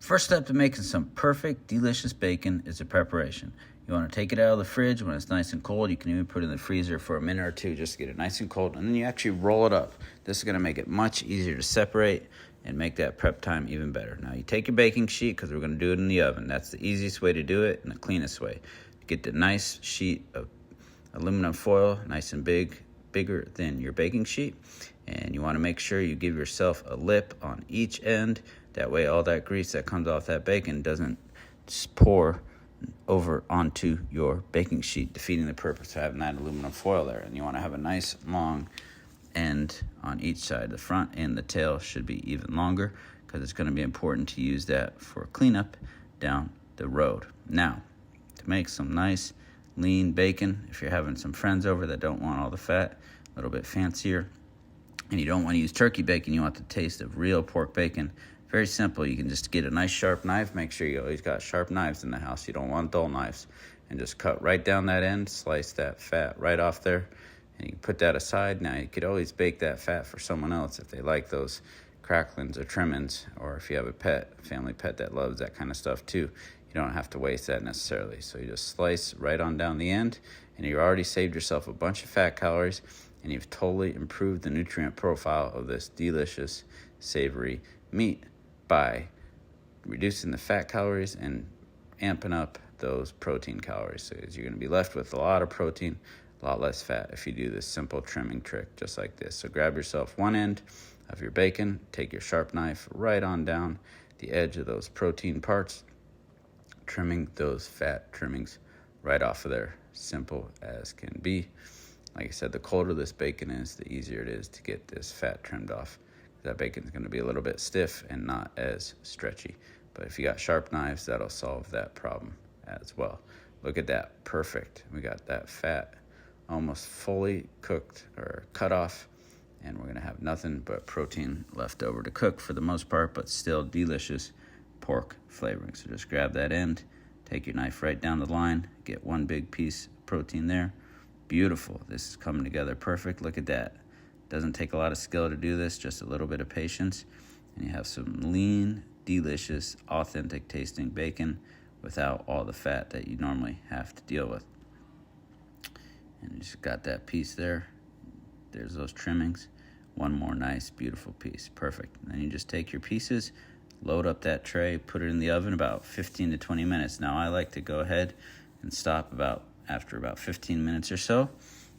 First step to making some perfect, delicious bacon is the preparation. You want to take it out of the fridge when it's nice and cold. You can even put it in the freezer for a minute or two just to get it nice and cold. And then you actually roll it up. This is going to make it much easier to separate and make that prep time even better. Now you take your baking sheet, because we're going to do it in the oven. That's the easiest way to do it and the cleanest way. Get the nice sheet of aluminum foil, nice and bigger than your baking sheet. And you want to make sure you give yourself a lip on each end. That way all that grease that comes off that bacon doesn't just pour over onto your baking sheet, defeating the purpose of having that aluminum foil there. And you want to have a nice long end on each side. The front and the tail should be even longer, because it's going to be important to use that for cleanup down the road. Now, to make some nice lean bacon, if you're having some friends over that don't want all the fat, a little bit fancier, and you don't want to use turkey bacon, you want the taste of real pork bacon. Very simple. You can just get a nice sharp knife. Make sure you always got sharp knives in the house. You don't want dull knives. And just cut right down that end, slice that fat right off there, and you can put that aside. Now, you could always bake that fat for someone else if they like those cracklings or trimmings, or if you have a pet, a family pet that loves that kind of stuff too. You don't have to waste that necessarily. So you just slice right on down the end, and you already saved yourself a bunch of fat calories, and you've totally improved the nutrient profile of this delicious, savory meat by reducing the fat calories and amping up those protein calories. So you're going to be left with a lot of protein, a lot less fat if you do this simple trimming trick just like this. So grab yourself one end of your bacon, take your sharp knife right on down the edge of those protein parts, trimming those fat trimmings right off of there. Simple as can be. Like I said, the colder this bacon is, the easier it is to get this fat trimmed off. That bacon is going to be a little bit stiff and not as stretchy. But if you got sharp knives, that'll solve that problem as well. Look at that. Perfect. We got that fat almost fully cooked or cut off, and we're going to have nothing but protein left over to cook for the most part, but still delicious pork flavoring. So just grab that end, take your knife right down the line, get one big piece of protein there. Beautiful. This is coming together perfect. Look at that. Doesn't take a lot of skill to do this, just a little bit of patience, and you have some lean, delicious, authentic tasting bacon without all the fat that you normally have to deal with. And you just got that piece there. There's those trimmings. One more nice, beautiful piece. Perfect. And then you just take your pieces, load up that tray, put it in the oven about 15 to 20 minutes. Now, I like to go ahead and stop after about 15 minutes or so.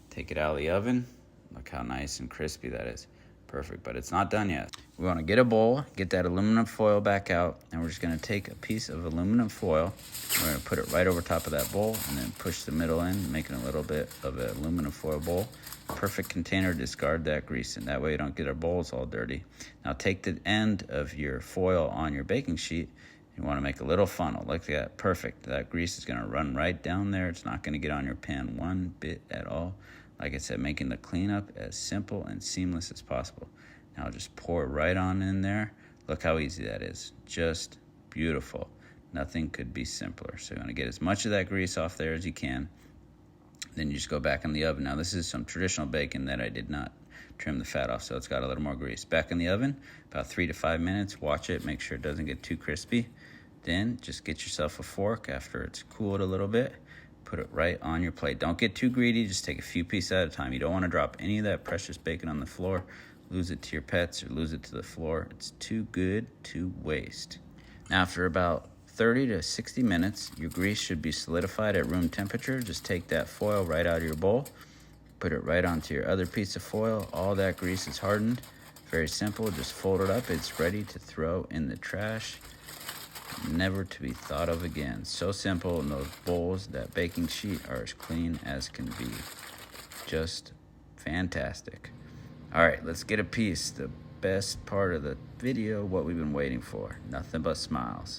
Take it out of the oven. Look how nice and crispy that is. Perfect, but it's not done yet. We want to get a bowl, get that aluminum foil back out, and we're just going to take a piece of aluminum foil. We're going to put it right over top of that bowl and then push the middle in, making a little bit of an aluminum foil bowl. Perfect container to discard that grease in. That way you don't get our bowls all dirty. Now take the end of your foil on your baking sheet. You want to make a little funnel. Look at that. Perfect. That grease is going to run right down there. It's not going to get on your pan one bit at all. Like I said, making the cleanup as simple and seamless as possible. Now just pour right on in there. Look how easy that is. Just beautiful. Nothing could be simpler. So you want to get as much of that grease off there as you can. Then you just go back in the oven. Now this is some traditional bacon that I did not trim the fat off, so it's got a little more grease. Back in the oven, about 3 to 5 minutes. Watch it, make sure it doesn't get too crispy. Then just get yourself a fork after it's cooled a little bit. Put it right on your plate. Don't get too greedy. Just take a few pieces at a time. You don't want to drop any of that precious bacon on the floor, lose it to your pets, or lose it to the floor. It's too good to waste. Now, after about 30 to 60 minutes, your grease should be solidified at room temperature. Just take that foil right out of your bowl, put it right onto your other piece of foil. All that grease is hardened. Very simple. Just fold it up. It's ready to throw in the trash. Never to be thought of again. So simple, and those bowls, that baking sheet, are as clean as can be. Just fantastic. All right, let's get a piece. The best part of the video, what we've been waiting for. Nothing but smiles.